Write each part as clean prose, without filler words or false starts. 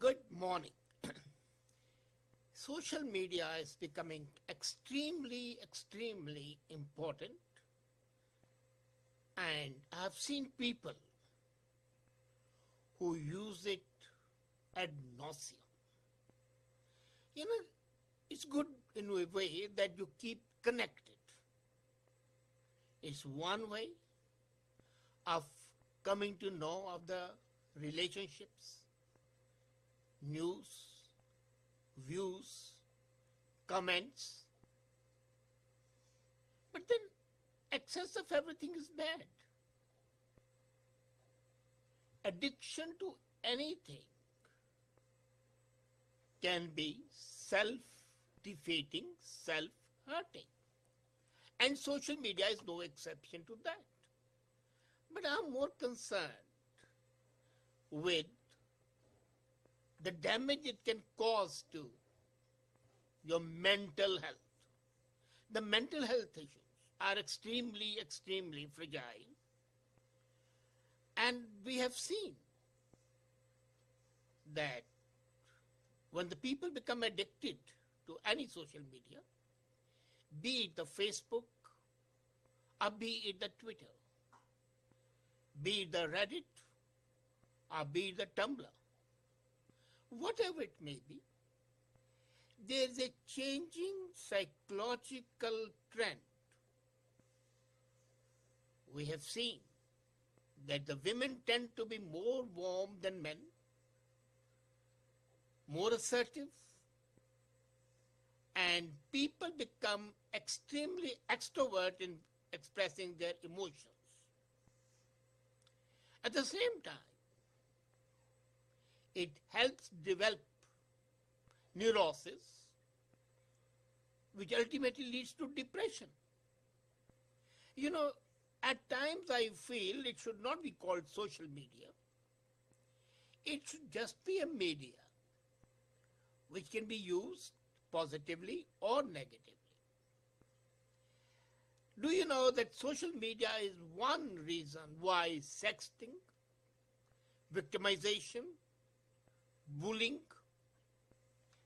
Good morning. Social media is becoming extremely important, and I've seen people who use it ad nauseum. You know, it's good in a way that you keep connected. It's one way of coming to know of the relationships, news, views, comments. But then excess of everything is bad. Addiction to anything can be self-defeating, self-hurting. And social media is no exception to that. But I'm more concerned with the damage it can cause to your mental health. The mental health issues are extremely fragile. And we have seen that when the people become addicted to any social media, be it the Facebook, or be it the Twitter, be it the Reddit, or be it the Tumblr, whatever it may be, there is a changing psychological trend. We have seen that the women tend to be more warm than men, more assertive, and people become extremely extrovert in expressing their emotions. At the same time, it helps develop neurosis, which ultimately leads to depression. You know, at times I feel it should not be called social media. It should just be a media which can be used positively or negatively. Do you know that social media is one reason why sexting, victimization, bullying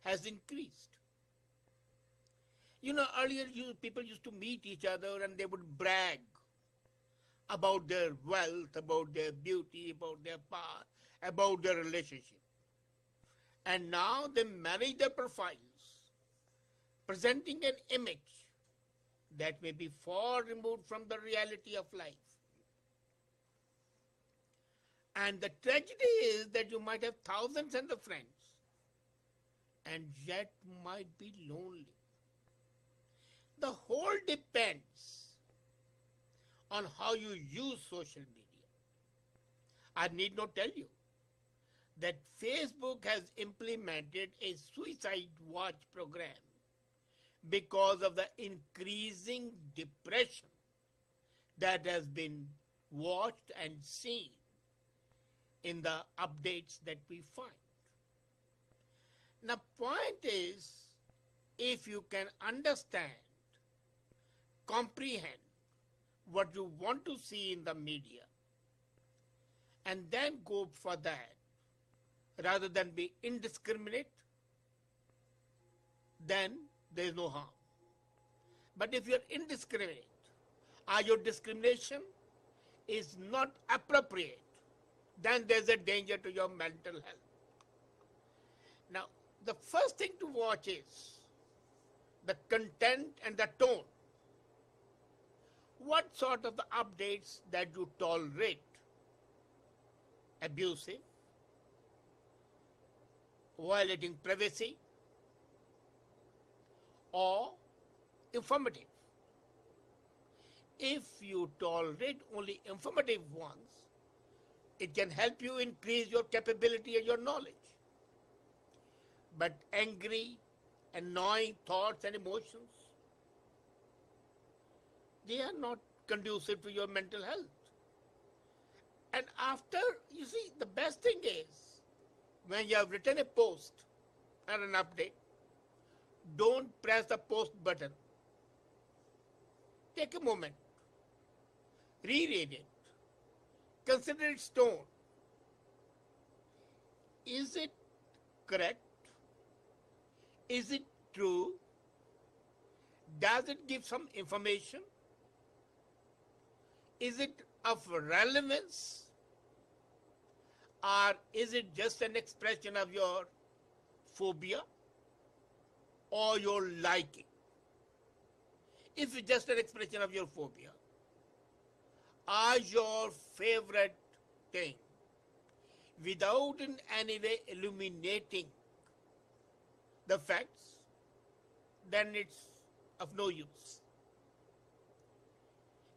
has increased? You know, earlier people used to meet each other and they would brag about their wealth, about their beauty, about their power, about their relationship. And now they manage their profiles, presenting an image that may be far removed from the reality of life. And the tragedy is that you might have thousands of friends and yet might be lonely. The whole depends on how you use social media. I need not tell you that Facebook has implemented a suicide watch program because of the increasing depression that has been watched and seen in the updates that we find. Now, point is, if you can understand, comprehend what you want to see in the media, and then go for that, rather than be indiscriminate, then there is no harm. But if you're indiscriminate, or your discrimination is not appropriate, then there's a danger to your mental health. Now, the first thing to watch is the content and the tone. What sort of the updates that you tolerate? Abusive, violating privacy, or informative. If you tolerate only informative ones, it can help you increase your capability and your knowledge. But angry, annoying thoughts and emotions, they are not conducive to your mental health. And after, you see, the best thing is, when you have written a post or an update, don't press the post button. Take a moment, reread it, consider its tone. Is it correct? Is it true? Does it give some information? Is it of relevance? Or is it just an expression of your phobia or your liking? If it's just an expression of your phobia, or your favorite thing, without in any way illuminating the facts, then it's of no use.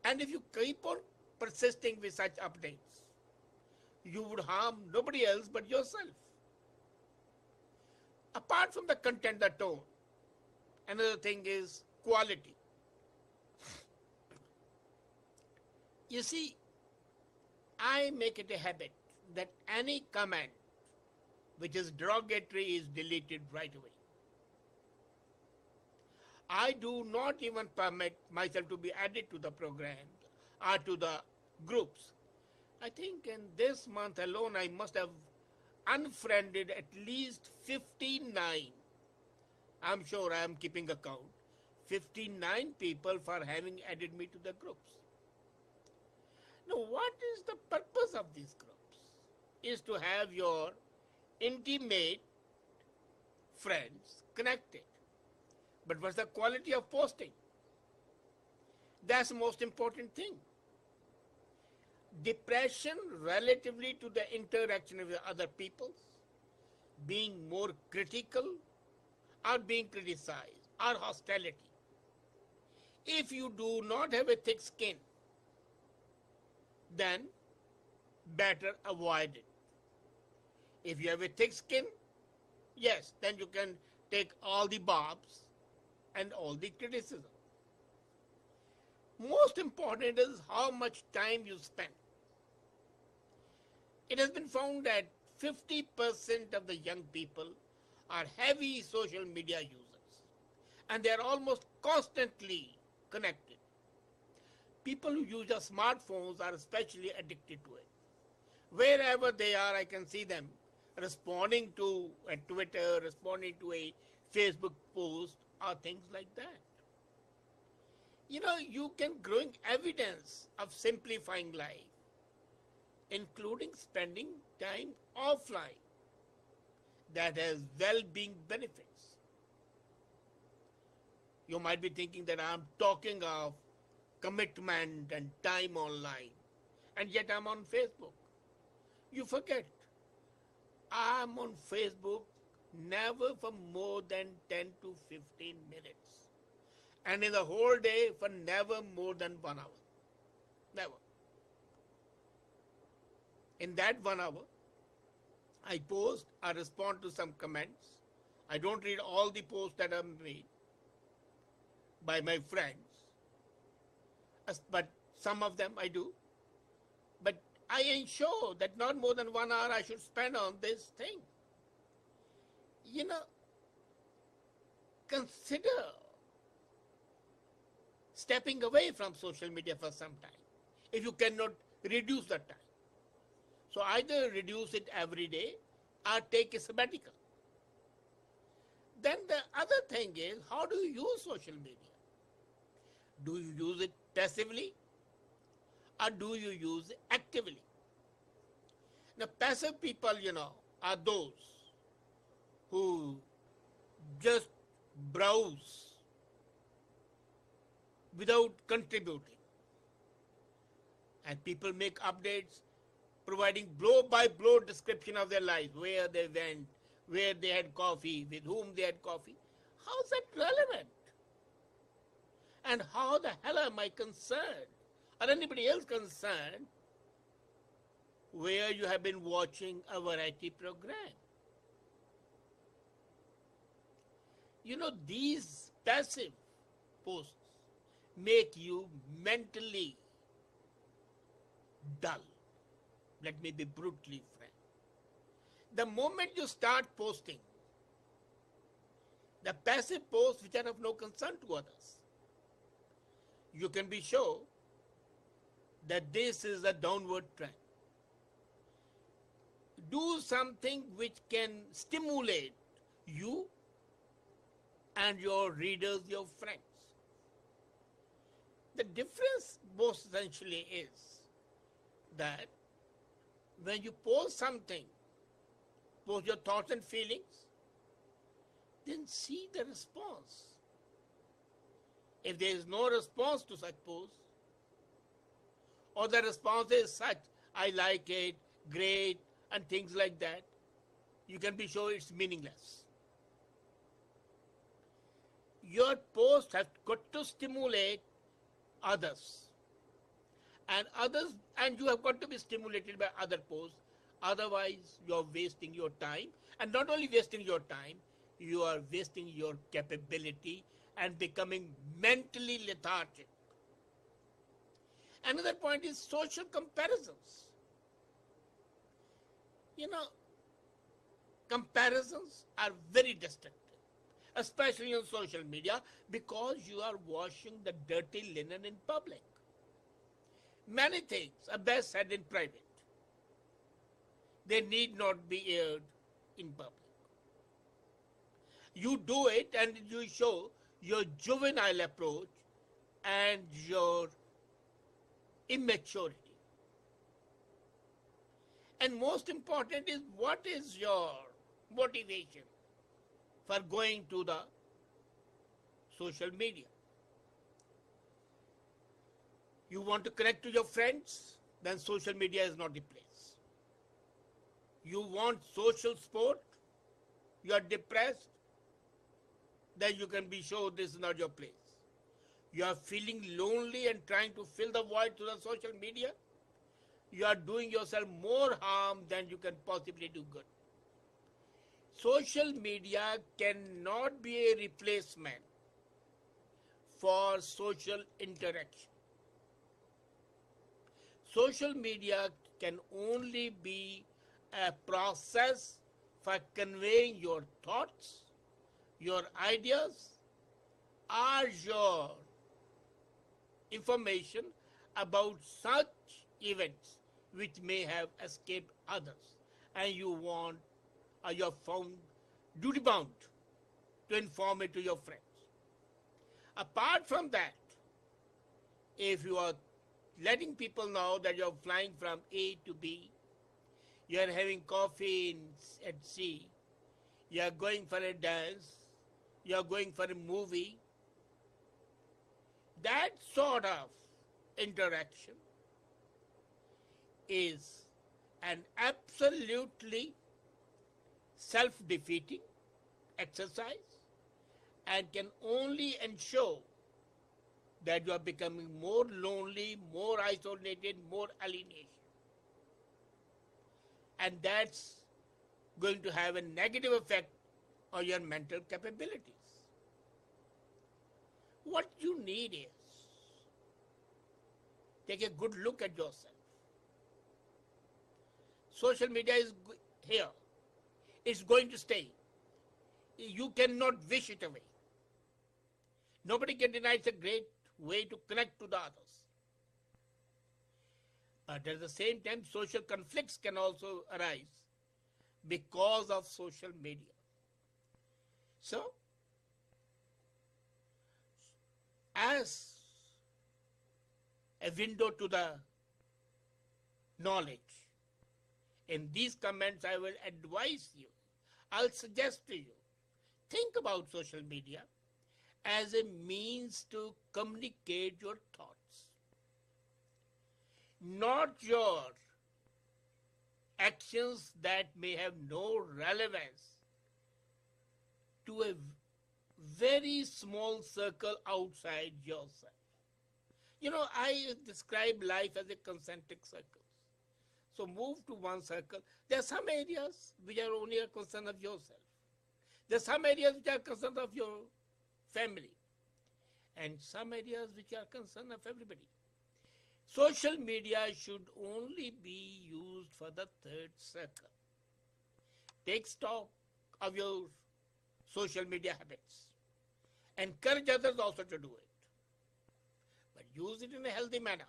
And if you keep on persisting with such updates, you would harm nobody else but yourself. Apart from the content, the tone, another thing is quality. You see, I make it a habit that any comment which is derogatory is deleted right away. I do not even permit myself to be added to the program or to the groups. I think in this month alone I must have unfriended at least 59. I'm sure I am keeping account. 59 people for having added me to the groups. Now, what is the purpose of these groups? Is to have your intimate friends connected. But what's the quality of posting? That's the most important thing. Depression relatively to the interaction with other people, being more critical or being criticized, or hostility. If you do not have a thick skin, then better avoid it. If you have a thick skin, yes, then you can take all the barbs and all the criticism. Most important is how much time you spend. It has been found that 50% of the young people are heavy social media users, and they are almost constantly connected. People who use their smartphones are especially addicted to it. Wherever they are, I can see them responding to a Twitter, responding to a Facebook post, or things like that. You can growing evidence of simplifying life, including spending time offline, that has well-being benefits. You might be thinking that I'm talking of commitment and time online, and yet I'm on Facebook. You forget, I'm on Facebook never for more than 10 to 15 minutes. And in the whole day for never more than 1 hour. Never. In that 1 hour, I post, I respond to some comments. I don't read all the posts that are made by my friends, but some of them I do. But I ensure that not more than 1 hour I should spend on this thing. Consider stepping away from social media for some time if you cannot reduce the time. So either reduce it every day or take a sabbatical. Then the other thing is, how do you use social media? Do you use it passively or do you use it actively? Now, passive people, are those who just browse without contributing. And people make updates providing blow-by-blow description of their lives, where they went, where they had coffee, with whom they had coffee. How is that relevant? And how the hell am I concerned, or anybody else concerned, where you have been watching a variety program? These passive posts make you mentally dull. Let me be brutally frank. The moment you start posting the passive posts which are of no concern to others, you can be sure that this is a downward trend. do something which can stimulate you and your readers, your friends. The difference most essentially is that when you post something, post your thoughts and feelings, then see the response. If there is no response to such post, or the response is such, I like it, great, and things like that, you can be sure it's meaningless. Your post has got to stimulate others. And you have got to be stimulated by other posts. Otherwise, you're wasting your time. And not only wasting your time, you are wasting your capability and becoming mentally lethargic. Another point is social comparisons. You know, comparisons are very destructive, especially on social media, because you are washing the dirty linen in public. Many things are best said in private. They need not be aired in public. You do it and you show your juvenile approach and your immaturity. And most important is, what is your motivation for going to the social media? You want to connect to your friends? Then social media is not the place. You want social support? You are depressed? Then you can be sure this is not your place. You are feeling lonely and trying to fill the void through the social media? You are doing yourself more harm than you can possibly do good. Social media cannot be a replacement for social interaction. Social media can only be a process for conveying your thoughts, your ideas, or your information about such events which may have escaped others, and you want, or you are found duty bound to inform it to your friends. Apart from that, if you are letting people know that you're flying from A to B, you're having coffee at sea, you're going for a dance, you're going for a movie, that sort of interaction is an absolutely self-defeating exercise and can only ensure that you are becoming more lonely, more isolated, more alienation. And that's going to have a negative effect on your mental capabilities. What you need is, take a good look at yourself. Social media is here. It's going to stay. You cannot wish it away. Nobody can deny it's a great way to connect to the others. But at the same time, social conflicts can also arise because of social media. So, as a window to the knowledge, in these comments I will advise you, I'll suggest to you, think about social media as a means to communicate your thoughts, not your actions that may have no relevance to a very small circle outside yourself. You know, I describe life as a concentric circle. So move to one circle. There are some areas which are only a concern of yourself. There are some areas which are concern of your family, and some areas which are concern of everybody. Social media should only be used for the third circle. Take stock of your social media habits. Encourage others also to do it. But use it in a healthy manner.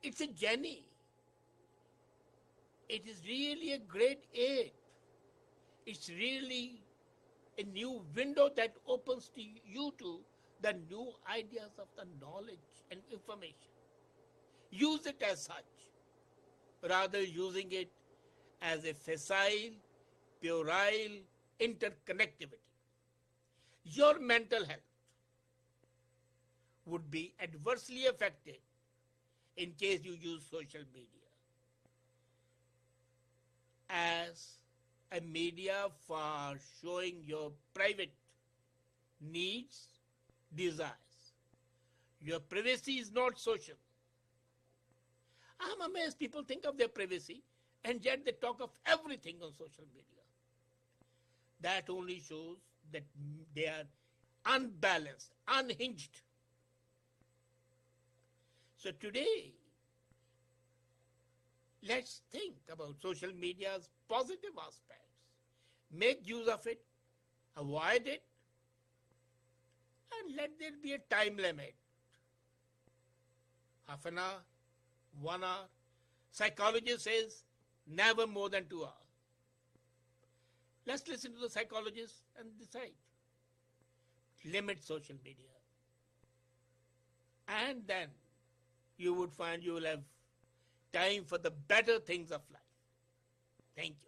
It's a journey. It is really a great aid. It's really a new window that opens to you to the new ideas of the knowledge and information. Use it as such, rather using it as a facile, puerile interconnectivity. Your mental health would be adversely affected in case you use social media as a media for showing your private needs, desires. Your privacy is not social. I'm amazed people think of their privacy and yet they talk of everything on social media. That only shows that they are unbalanced, unhinged. So today, let's think about social media's positive aspects. Make use of it, avoid it, and let there be a time limit. Half an hour, 1 hour. Psychologist says never more than 2 hours. Let's listen to the psychologist and decide. Limit social media. And then you would find you will have time for the better things of life. Thank you.